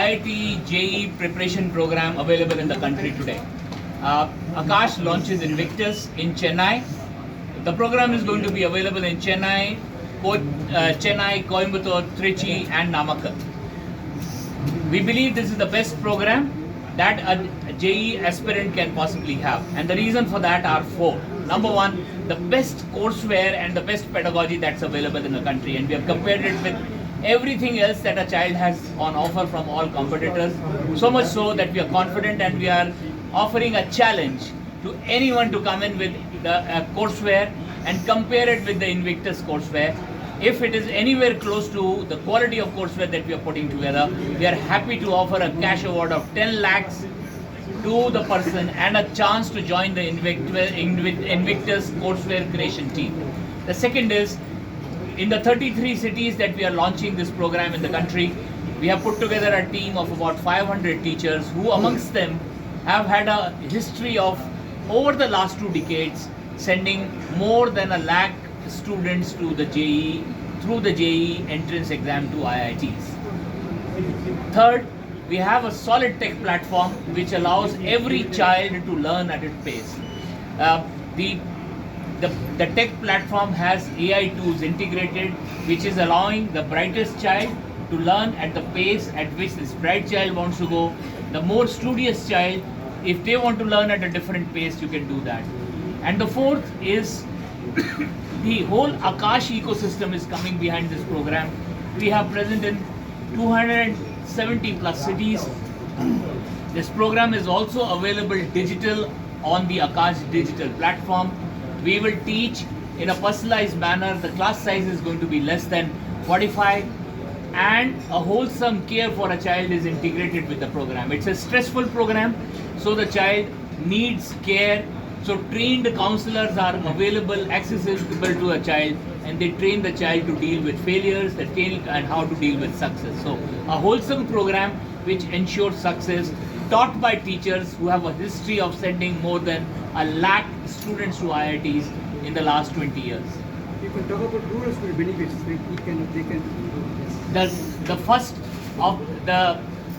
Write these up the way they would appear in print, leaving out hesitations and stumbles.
IIT JEE preparation program available in the country today. Akash launches Invictus in Chennai. The program is going to be available in Chennai, Coimbatore, Trichy and Namakkal. We believe this is the best program that a JEE aspirant can possibly have, and the reason for that are four. Number one, the best courseware and the best pedagogy that's available in the country, and we have compared it with everything else that a child has on offer from all competitors, so much so that we are confident and we are offering a challenge to anyone to come in with the courseware and compare it with the Invictus courseware. If it is anywhere close to the quality of courseware that we are putting together, we are happy to offer a cash award of 10 lakhs to the person and a chance to join the Invictus courseware creation team. The second is, in the 33 cities that we are launching this program in the country, we have put together a team of about 500 teachers who amongst them have had a history of, over the last 2 decades, sending more than 1 lakh students to the JEE, through the JEE entrance exam to IITs. Third, we have a solid tech platform which allows every child to learn at its pace. The tech platform has AI tools integrated, which is allowing the brightest child to learn at the pace at which this bright child wants to go. The more studious child, if they want to learn at a different pace, you can do that. And the fourth is the whole Akash ecosystem is coming behind this program. We have present in 270 plus cities. This program is also available digital on the Akash digital platform. We will teach in a personalized manner. The class size is going to be less than 45, and a wholesome care for a child is integrated with the program. It's a stressful program, so the child needs care. So trained counselors are available, accessible to a child, and they train the child to deal with failures, and how to deal with success. So a wholesome program which ensures success, taught by teachers who have a history of sending more than 1 lakh students to IITs in the last 20 years. You can talk about rural student benefits. The first of the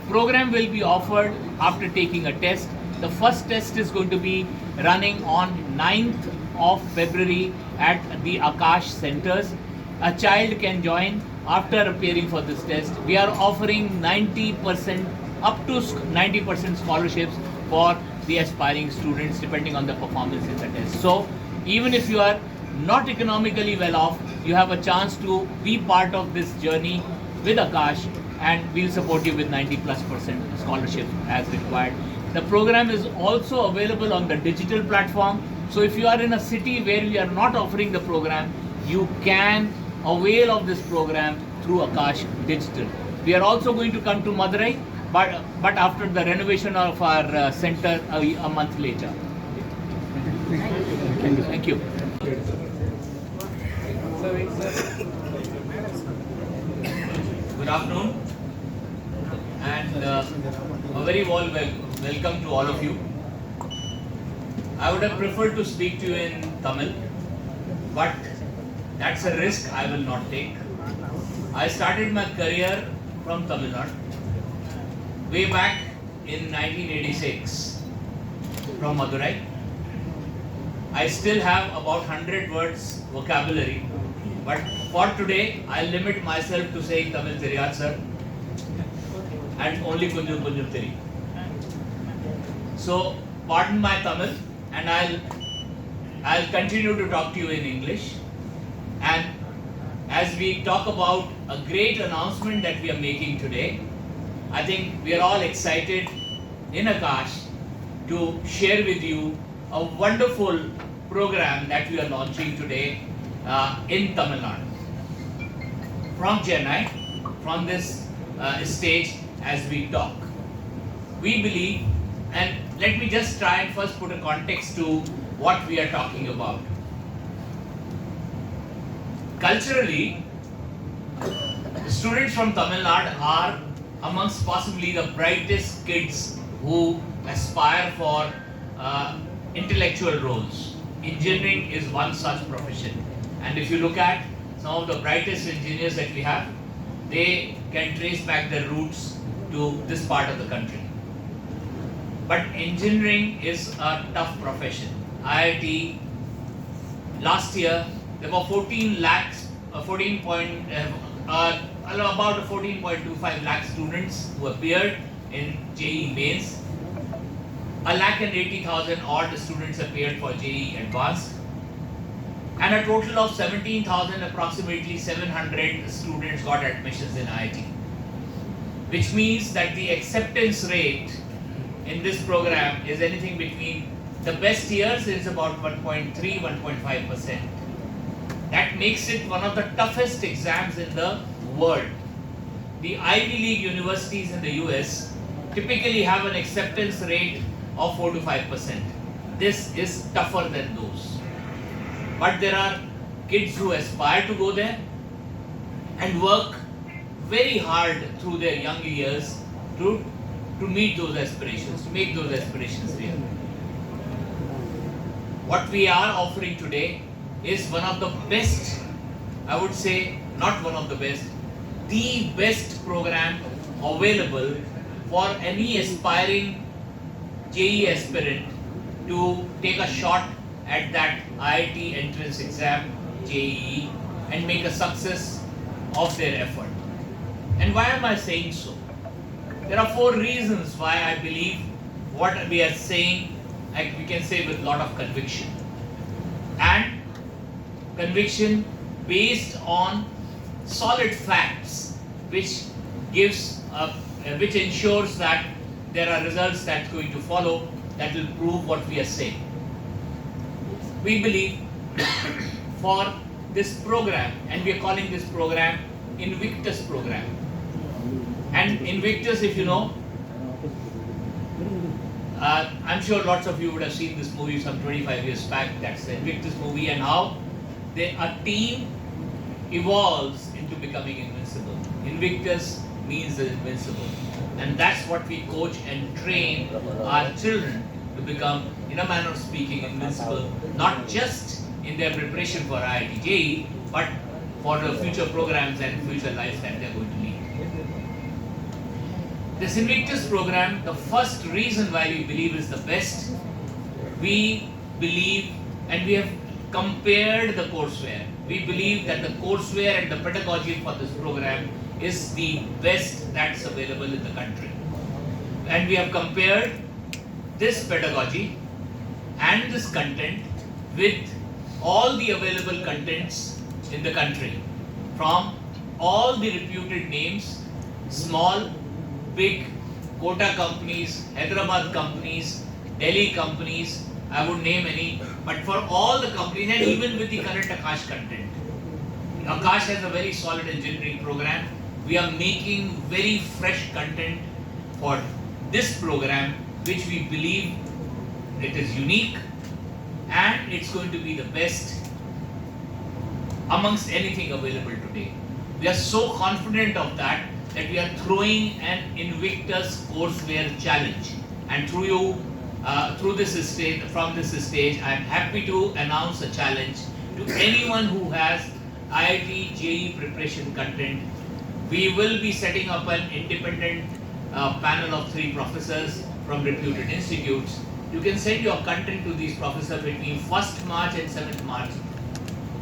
program will be offered after taking a test. The first test is going to be running on 9th of February at the Akash centers. A child can join after appearing for this test. We are offering 90%, up to 90% scholarships for the aspiring students depending on the performance in the test. So even if you are not economically well off, you have a chance to be part of this journey with Akash, and we'll support you with 90+% scholarship as required. The program is also available on the digital platform. So if you are in a city where we are not offering the program, you can avail of this program through Akash Digital. We are also going to come to Madurai, but after the renovation of our center a month later. Thank you. Good afternoon, and a very warm welcome to all of you. I would have preferred to speak to you in Tamil, but that's a risk I will not take. I started my career from Tamil Nadu way back in 1986 from Madurai. I still have about 100 words vocabulary, but for today I'll limit myself to saying Tamil Teriyar sir and only Kunjum Kunjum Teri. So pardon my Tamil, and I'll continue to talk to you in English. And as we talk about a great announcement that we are making today, I think we are all excited in Akash to share with you a wonderful program that we are launching today in Tamil Nadu. From Chennai, from this stage as we talk. We believe, and let me just try and first put a context to what we are talking about. Culturally, the students from Tamil Nadu are amongst possibly the brightest kids who aspire for intellectual roles. Engineering is one such profession. And if you look at some of the brightest engineers that we have, they can trace back their roots to this part of the country. But engineering is a tough profession. IIT, last year there were 14 lakhs, about 14.25 lakh students who appeared in JEE mains. 1,80,000 odd students appeared for JEE advanced, and a total of 17,000, approximately 700 students got admissions in IIT, which means that the acceptance rate in this program is anything between, the best years is about 1.3-1.5%. That makes it one of the toughest exams in the world. The Ivy League universities in the US typically have an acceptance rate of 4 to 5%. This is tougher than those. But there are kids who aspire to go there and work very hard through their young years to meet those aspirations, to make those aspirations real. What we are offering today is one of the best, I would say not one of the best, the best program available for any aspiring JEE aspirant to take a shot at that IIT entrance exam, JEE, and make a success of their effort. And why am I saying so? There are 4 reasons why I believe what we are saying, like we can say with a lot of conviction. And conviction based on solid facts, which ensures that there are results that's going to follow that will prove what we are saying. We believe for this program, and we are calling this program Invictus program. And Invictus, if you know, I'm sure lots of you would have seen this movie some 25 years back. That's the Invictus movie, and how a team evolves into becoming invincible. Invictus means invincible, and that's what we coach and train our children to become, in a manner of speaking, invincible, not just in their preparation for IIT JEE, but for the future programs and future lives that they're going to lead. This Invictus program, the first reason why we believe is the best, we believe, and we have compared the courseware. We believe that the courseware and the pedagogy for this program is the best that's available in the country. And we have compared this pedagogy and this content with all the available contents in the country from all the reputed names, small, big, Kota companies, Hyderabad companies, Delhi companies, I would name any, but for all the companies, and even with the current Akash content. Akash has a very solid engineering program. We are making very fresh content for this program, which we believe it is unique and it's going to be the best amongst anything available today. We are so confident of that we are throwing an Invictus courseware challenge, and from this stage, I am happy to announce a challenge to anyone who has IIT JEE preparation content. We will be setting up an independent panel of 3 professors from reputed institutes. You can send your content to these professors between 1st March and 7th March.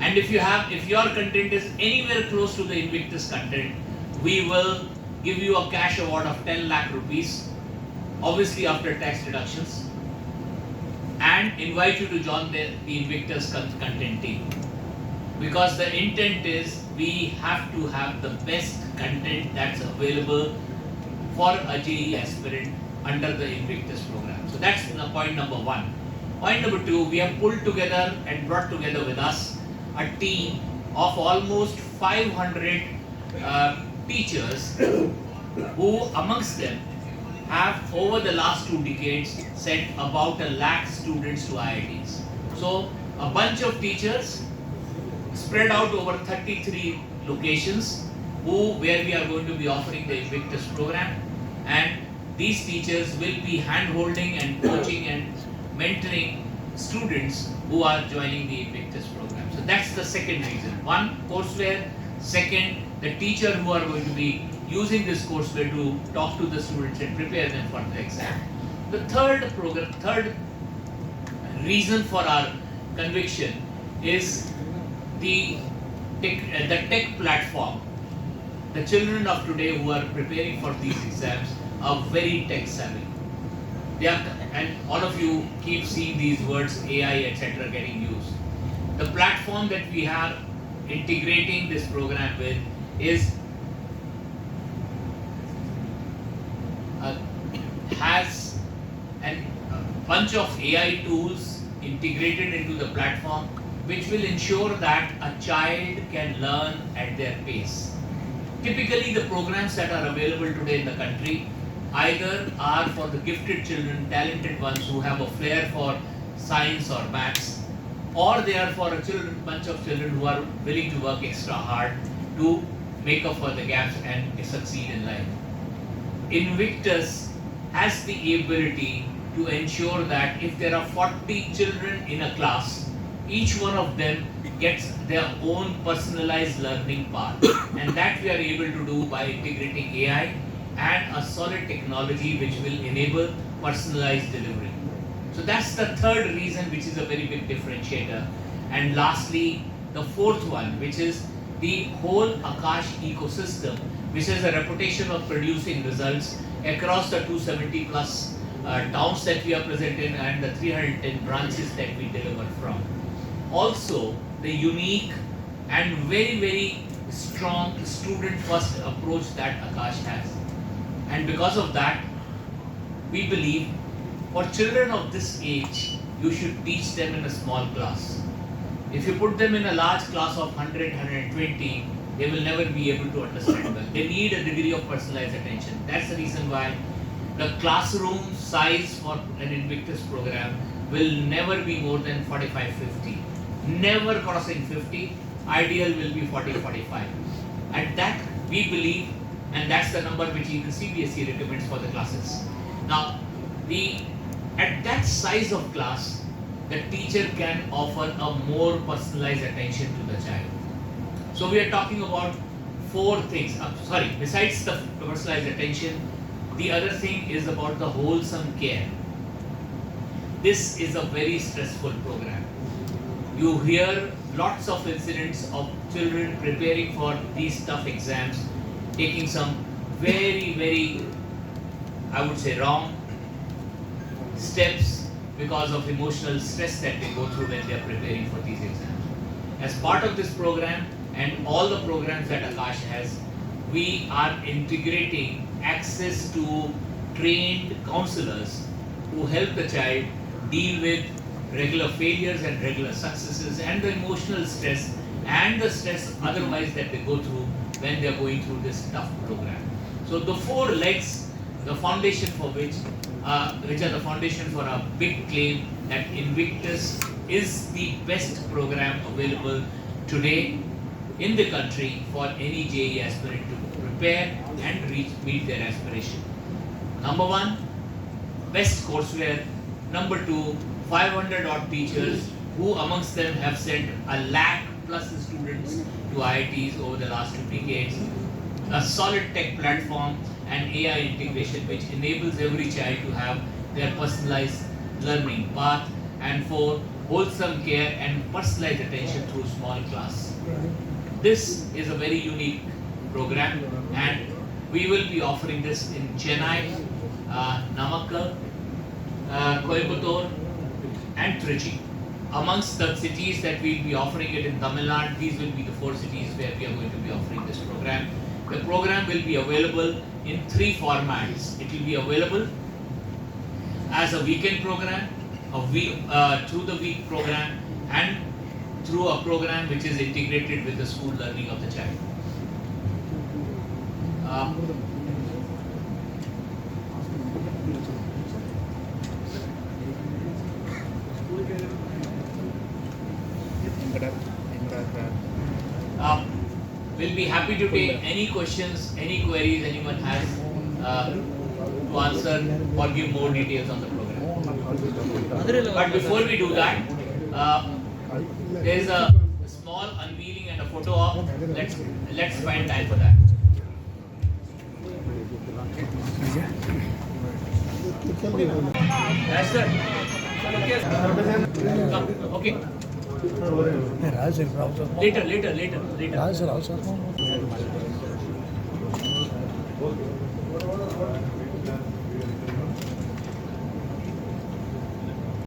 And if your content is anywhere close to the Invictus content, we will give you a cash award of 10 lakh rupees, obviously after tax deductions, and invite you to join the Invictus content team. Because the intent is we have to have the best content that's available for a JEE aspirant under the Invictus program. So that's point number 1. Point number 2, we have pulled together and brought together with us a team of almost 500 teachers who amongst them have over the last 2 decades sent about 1 lakh students to IITs. So a bunch of teachers spread out over 33 locations where we are going to be offering the Invictus program, and these teachers will be hand-holding and coaching and mentoring students who are joining the Invictus program. So that's the second reason. 1, courseware. 2nd, the teachers who are going to be using this courseware to talk to the students and prepare them for the exam. The third reason for our conviction is the tech platform. The children of today who are preparing for these exams are very tech savvy. They are, and all of you keep seeing these words AI, etc. getting used. The platform that we are integrating this program with is has a bunch of AI tools integrated into the platform, which will ensure that a child can learn at their pace. Typically, the programs that are available today in the country either are for the gifted children, talented ones who have a flair for science or maths, or they are for a bunch of children who are willing to work extra hard to make up for the gaps and succeed in life. Invictus has the ability to ensure that if there are 40 children in a class, each one of them gets their own personalized learning path, and that we are able to do by integrating AI and a solid technology which will enable personalized delivery. So that's the third reason, which is a very big differentiator. And lastly, the fourth one, which is the whole Akash ecosystem, which has a reputation of producing results across the 270 plus towns that we are present in and the 310 branches that we deliver from. Also, the unique and very, very strong student-first approach that Akash has. And because of that, we believe for children of this age, you should teach them in a small class. If you put them in a large class of 100, 120, they will never be able to understand well. They need a degree of personalized attention. That's the reason why the classroom size for an Invictus program will never be more than 45, 50. Never crossing 50. Ideal will be 40, 45. At that, we believe, and that's the number which even CBSE recommends for the classes. Now, at that size of class, the teacher can offer a more personalized attention to the child. So we are talking about four things. Besides the personalized attention, the other thing is about the wholesome care. This is a very stressful program. You hear lots of incidents of children preparing for these tough exams, taking some very, very, I would say, wrong steps because of emotional stress that they go through when they are preparing for these exams. As part of this program and all the programs that Akash has, we are integrating access to trained counselors who help the child deal with regular failures and regular successes and the emotional stress and the stress otherwise that they go through when they are going through this tough program. So the four legs, the foundation for which are the foundation for a big claim that Invictus is the best program available today in the country for any JEE aspirant to prepare and meet their aspiration. Number one, best courseware. Number two, 500 odd teachers who amongst them have sent 1 lakh plus students to IITs over the last 2 decades. A solid tech platform and AI integration which enables every child to have their personalized learning path, and for wholesome care and personalized attention through small class. This is a very unique program, and we will be offering this in Chennai, Namakkal, Coimbatore and Trichy. Amongst the cities that we will be offering it in Tamil Nadu, these will be the 4 cities where we are going to be offering this program. The program will be available in 3 formats. It will be available as a weekend program, through the week program, and through a program which is integrated with the school learning of the child. We'll be happy to take any questions, any queries anyone has to answer or give more details on the program. But before we do that, there is a small unveiling and a photo op. Let's find time for that. Yes, sir. Come. Okay. Later.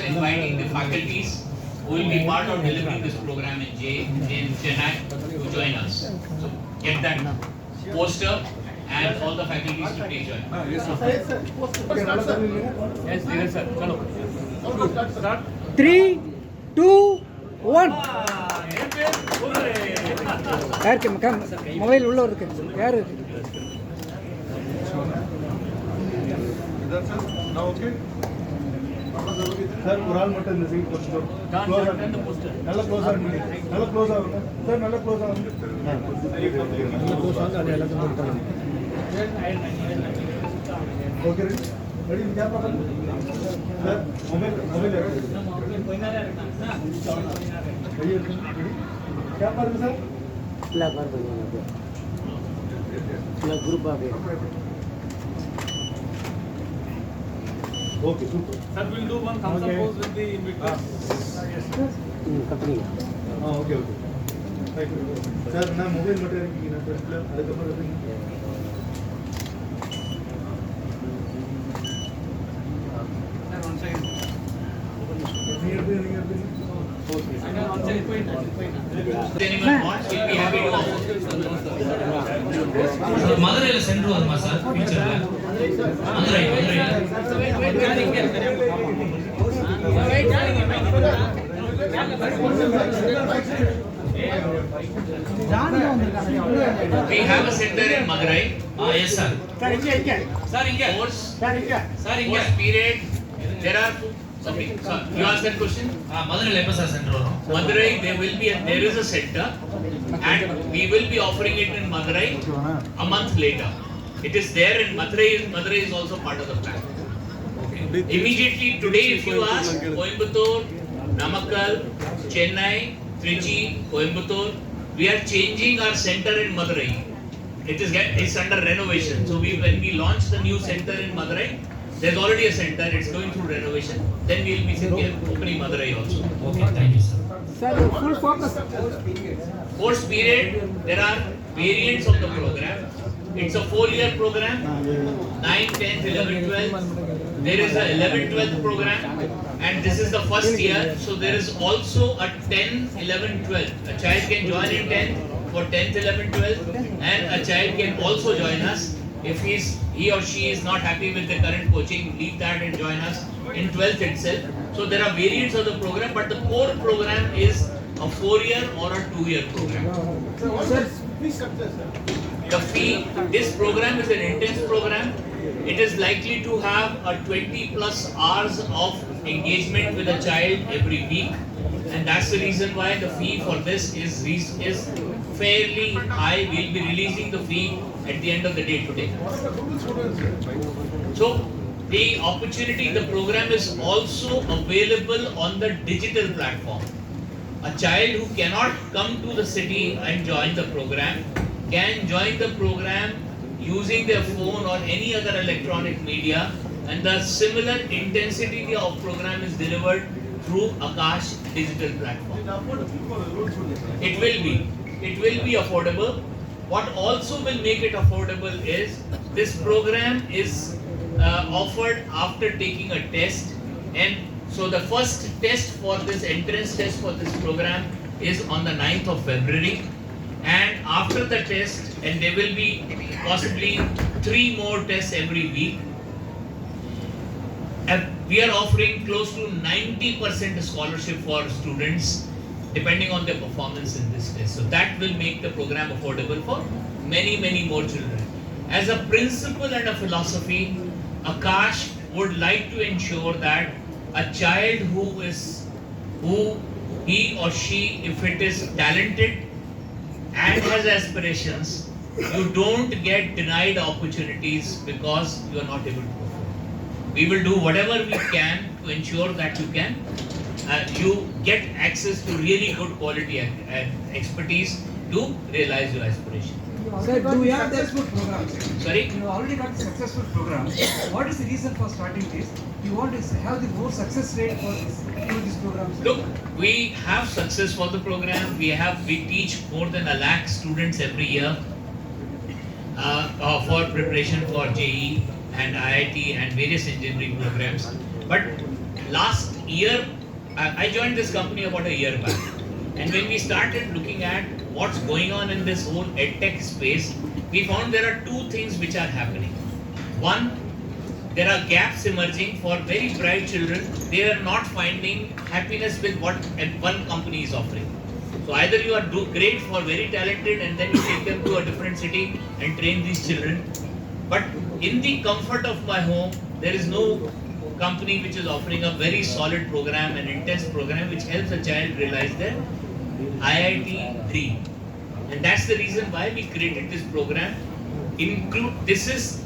Inviting the faculties who will be part of delivering this program in Chennai to join us. So get that poster and all the faculties to take join. Yes, Dheeraj sir. Chalo. 3, 2, 1. யாருக்கு மக்கான் mobile உள்ள இருக்கு யாரு sir ஒரு ஆள் மட்டும் இந்த side கொஞ்சம் close ஆகுங்க நல்ல க்ளோஸ் ஆகுங்க நல்ல க்ளோஸ் ஆகுங்க சார் நல்ல க்ளோஸ் ஆகுங்க நல்ல க்ளோஸ் ஆகுங்க அது எல்லாத்தையும் கொடுத்தாங்க ஓகே ரெடி क्या पकड़ सर मोबाइल क्या कर सर ला बार बनवाना ला ग्रुप आ गया Okay, super. Sir, we'll do one thumbs up pose with the Invictus. Company Okay. Thank you. Sir, ना मोबाइल मटे रखी ना सर அதுக்கு அப்புறம் ரखिए Sir, one side. If anyone wants, we'll be happy to offer. மதுரையில சென்று வருமா சார் ஃபியூச்சர்ல Madurai We have a center in Madurai. Yes sir sir இங்க Course சார் இங்க period. There are something. So you ask that question. மதுரையில எப்ப sir சென்று வரும் Madurai, there is a center, and we will be offering it in Madurai a month later. It is there in Madurai. Madurai is also part of the plan. Immediately today, if you ask Coimbatore, Namakkal, Chennai, Trichy, Coimbatore, we are changing our center in Madurai. It's under renovation. So when we launch the new center in Madurai, there's already a center. It's going through renovation. Then we will be opening Madurai also. Okay thank you sir sir full focus Course period, there are variants of the program. It's a 4-year program, 9, 10th, 11th, 12th. There is a 11th, 12th program, and this is the first year. So there is also a 10th, 11th, 12th. A child can join in 10th for 10th, 11th, 12th, and a child can also join us if he or she is not happy with the current coaching. Leave that and join us in 12th itself. So there are variants of the program, but the core program is a 4-year or a 2-year program. The fee, this program is an intense program. It is likely to have a 20 plus hours of engagement with a child every week, and that's the reason why the fee for this is fairly high. We'll be releasing the fee at the end of the day today. So the opportunity, the program is also available on the digital platform. A child who cannot come to the city and join the program can join the program using their phone or any other electronic media, and the similar intensity of program is delivered through Akash digital platform. It will be affordable. What also will make it affordable is this program is offered after taking a test, and so the first test for this entrance test for this program is on the 9th of February, and after the test, and there will be possibly 3 more tests every week, and we are offering close to 90% scholarship for students depending on their performance in this test. So that will make the program affordable for many more children. As a principle and a philosophy, Akash would like to ensure that a child who he or she, if it is talented and has aspirations, you don't get denied opportunities because you are not able to perform. We will do whatever we can to ensure that you get access to really good quality expertise to realize your aspiration. Sir, do we have successful programs? Sorry? You have already got successful programs. What is the reason for starting this? You want to have the more success rate for this program? Sir? Look, we have success for the program. We teach more than 1 lakh students every year for preparation for JEE and IIT and various engineering programs. But last year, I joined this company about a year back. And when we started looking at what's going on in this whole edtech space, we found there are two things which are happening. One, there are gaps emerging for very bright children. They are not finding happiness with what one company is offering. So either you are great for very talented and then you take them to a different city and train these children. But in the comfort of my home, there is no company which is offering a very solid program, an intense program which helps a child realize their IIT dream. And that's the reason why we created this program. This is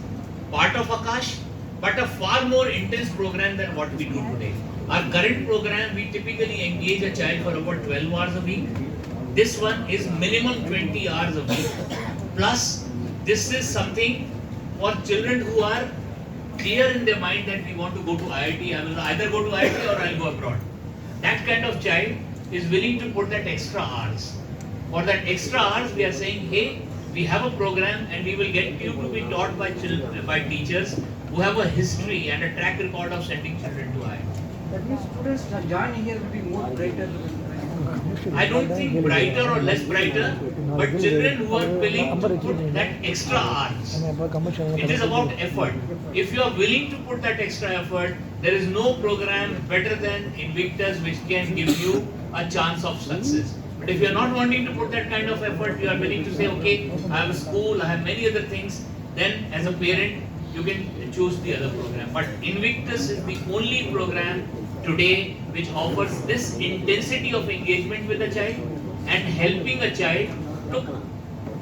part of Akash, but a far more intense program than what we do today. Our current program, we typically engage a child for about 12 hours a week. This one is minimum 20 hours a week. Plus, this is something for children who are clear in their mind that we want to go to IIT. I will either go to IIT or I'll go abroad. That kind of child is willing to put that extra hours. For that extra hours, we are saying, hey, we have a program and we will get you to be taught by teachers who have a history and a track record of sending children to IIT. That means students joining here will be more brighter. I don't think brighter or less brighter, but children who are willing to put that extra hours. It is about effort. If you are willing to put that extra effort, there is no program better than Invictus which can give you a chance of success. But if you are not wanting to put that kind of effort, you are willing to say, okay, I have a school, I have many other things, then as a parent, you can choose the other program. But Invictus is the only program today which offers this intensity of engagement with a child and helping a child. Look,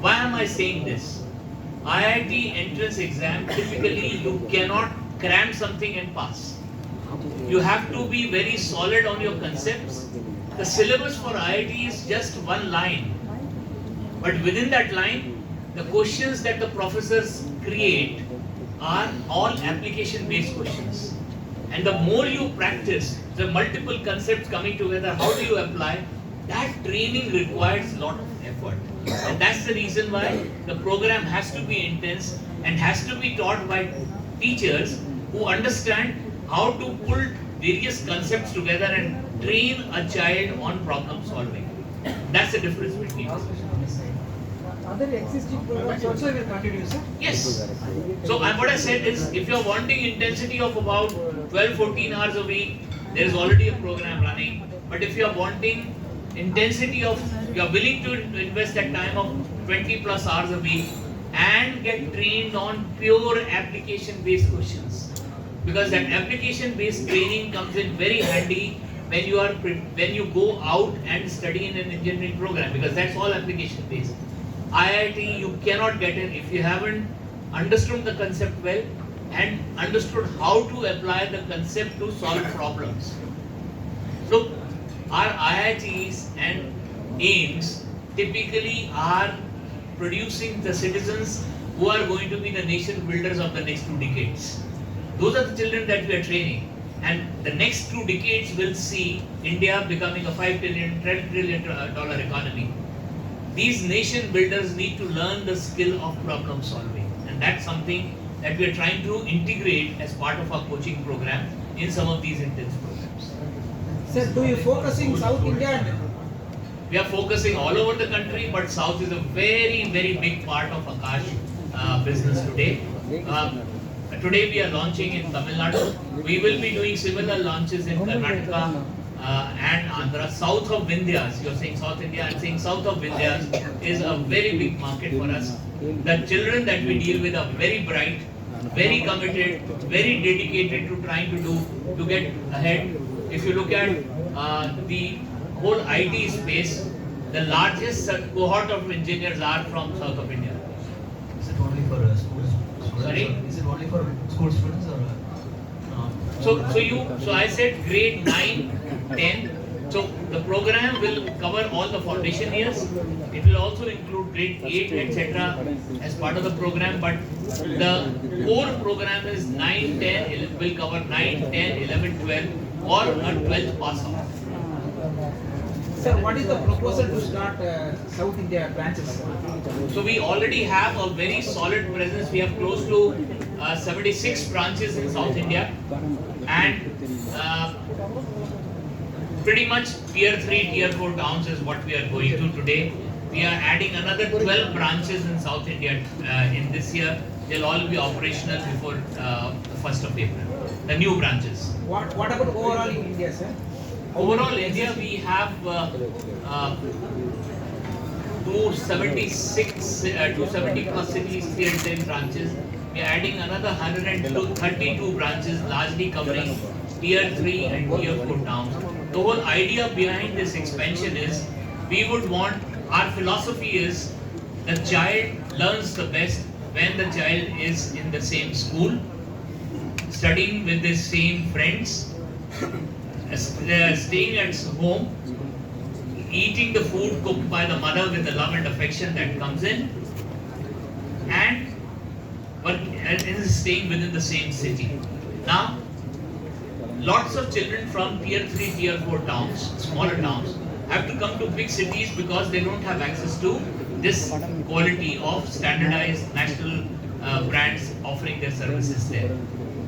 why am I saying this? IIT entrance exam, typically you cannot cram something and pass. You have to be very solid on your concepts. The syllabus for IIT is just one line. But within that line, the questions that the professors create are all application-based questions. And the more you practice the multiple concepts coming together, how do you apply? That training requires a lot of effort. And that's the reason why the program has to be intense and has to be taught by teachers who understand how to pull various concepts together and train a child on problem solving. That's the difference between us. Other existing programs also will continue, sir? Yes. So what I said is, if you're wanting intensity of about 12-14 hours a week, there is already a program running. But if you're wanting intensity of, you're willing to invest that time of 20 plus hours a week and get trained on pure application-based questions. Because that application-based training comes in very handy when you go out and study in an engineering program, because that's all application-based. IIT, you cannot get in if you haven't understood the concept well and understood how to apply the concept to solve problems. So, our IITs and AIMS typically are producing the citizens who are going to be the nation builders of the next 2 decades. Those are the children that we are training. And the next 2 decades will see India becoming a $5 trillion economy. These nation builders need to learn the skill of problem solving. And that's something that we are trying to integrate as part of our coaching program in some of these intense programs. Sir, do you focus in South India? We are focusing all over the country, but South is a very, very big part of Akash business today. Today we are launching in Tamil Nadu. We will be doing similar launches in Karnataka and Andhra. South of Vindhyas, you're saying South India, I'm saying south of Vindhyas is a very big market for us. The children that we deal with are very bright, very committed, very dedicated to trying to get ahead. If you look at the whole IT space, the largest cohort of engineers are from south of India. Is it only for schools? Sorry? Is it only for school students or? So I said grade 9, 10, So the program will cover all the foundation years. It will also include grade 8, etc. as part of the program. But the core program is 9, 10, will cover 9, 10, 11, 12 or a 12th pass out. Sir, what is the proposal to start South India branches? So we already have a very solid presence. We have close to 76 branches in South India, and pretty much tier 3, tier 4 towns is what we are going to today. We are adding another 12 branches in South India in this year. They'll all be operational before the 1st of April. The new branches. What about overall in India, sir? Overall, India, we have 270 plus cities, 310 branches. We are adding another 132 branches, largely covering tier 3 and tier 4 towns. The whole idea behind this expansion is we would want, our philosophy is the child learns the best when the child is in the same school, studying with the same friends, staying at home, eating the food cooked by the mother with the love and affection that comes in, and staying within the same city. Now, lots of children from tier 3, tier 4 towns, smaller towns, have to come to big cities because they don't have access to this quality of standardized national brands offering their services there.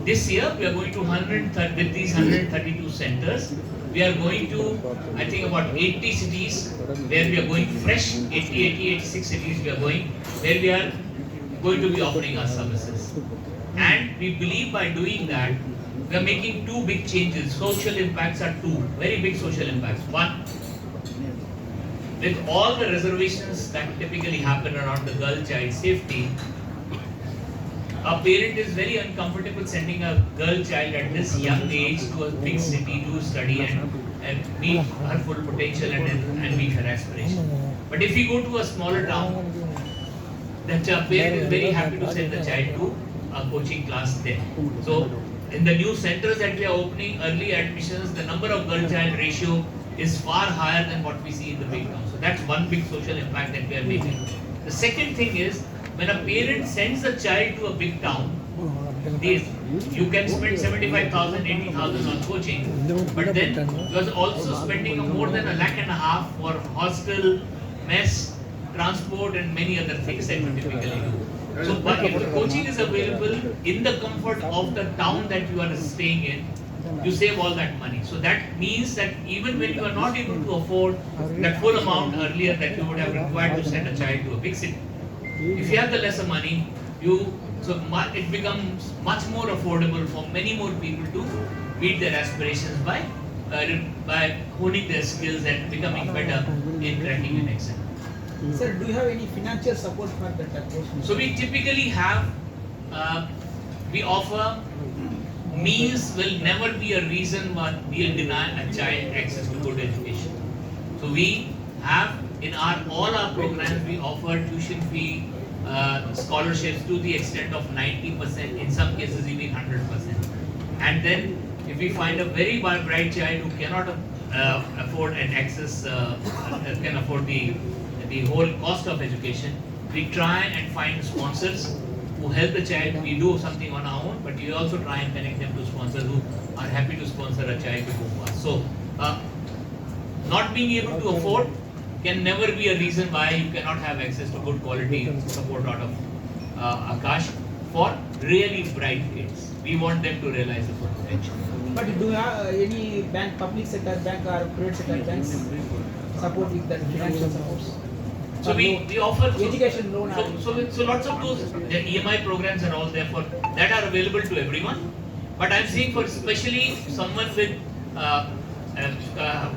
This year, we are going to with these 132 centers, we are going to, I think, about 80 cities where we are going fresh, 86 cities we are going, where we are going to be offering our services. And we believe by doing that, we are making two big changes. Social impacts are two, very big social impacts. One, with all the reservations that typically happen around the girl child safety, a parent is very uncomfortable sending a girl child at this young age to a big city to study and meet her full potential and meet her aspiration. But if we go to a smaller town, the parent is very happy to send the child to a coaching class there. So in the new centers that we are opening, early admissions, the number of girl child ratio is far higher than what we see in the big towns. So that's one big social impact that we are making. The second thing is, when a parent sends a child to a big town, you can spend 75,000, 80,000 on coaching, but then you are also spending more than $1.5 lakh for hostel, mess, transport, and many other things that you typically do. So, but if the coaching is available in the comfort of the town that you are staying in, you save all that money. So that means that even when you are not able to afford that full amount earlier that you would have required to send a child to a big city, if you have the lesser money, it becomes much more affordable for many more people to meet their aspirations by honing their skills and becoming better in cracking an exam. Sir, do you have any financial support for that approach? So we typically have, we offer, means will never be a reason why we'll deny a child access to good education. So we have in all our programs, we offer tuition fee scholarships to the extent of 90%, in some cases even 100%. And then if we find a very bright child who cannot afford an access, can afford the whole cost of education, we try and find sponsors who help the child. We do something on our own, but we also try and connect them to sponsors who are happy to sponsor a child to go to us. So, not being able to afford can never be a reason why you cannot have access to good quality support out of Akash for really bright kids. We want them to realize the full potential. But do you have any bank, public sector bank or private sector banks support with that financial support? So we offer education loan. So lots of those the EMI programs are all there for that are available to everyone. But I'm saying for especially someone with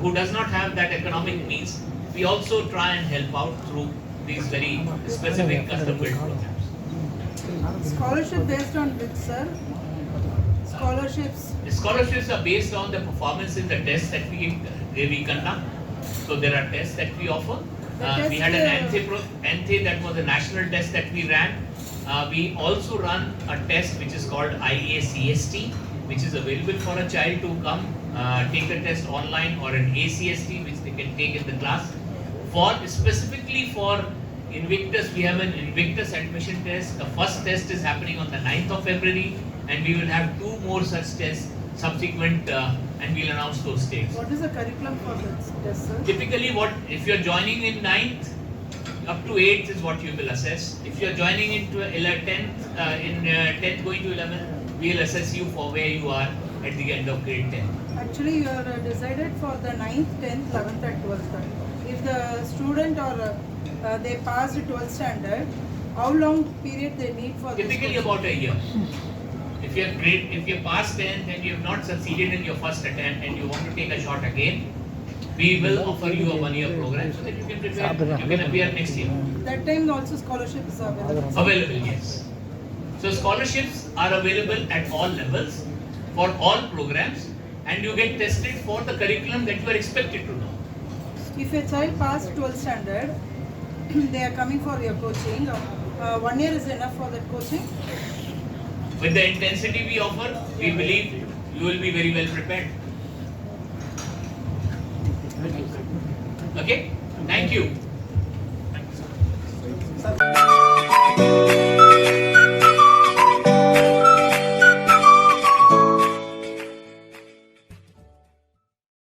who does not have that economic means, we also try and help out through these very specific custom-built programs. Scholarship based on which, sir? Scholarships. The scholarships are based on the performance in the tests that we conduct. So there are tests that we offer. We had an ANTHE that was a national test that we ran. We also run a test which is called IACST, which is available for a child to come take the test online or an ACST which they can take in the class. Specifically for Invictus, we have an Invictus admission test. The first test is happening on the 9th of February, and we will have 2 more such tests subsequent, and we'll announce those dates. What is the curriculum for this test, sir? Typically, if you're joining in 9th, up to 8th is what you will assess. If you're joining into 10th, 10th going to 11th, we'll assess you for where you are at the end of grade 10. Actually, you are decided for the 9th, 10th, 11th and 12th. If the student or they passed 12th standard, how long period they need for this Typically course? about a year. If you pass 10th and you have not succeeded in your first attempt and you want to take a shot again, we will offer you a 1-year program so that you can prepare, you can appear next year. That time also scholarships are available. Available, yes. So scholarships are available at all levels for all programs, and you get tested for the curriculum that you are expected to know. If a child passed 12th standard, they are coming for your coaching. 1 year is enough for that coaching. With the intensity we offer, we believe you will be very well prepared. Okay? Thank you.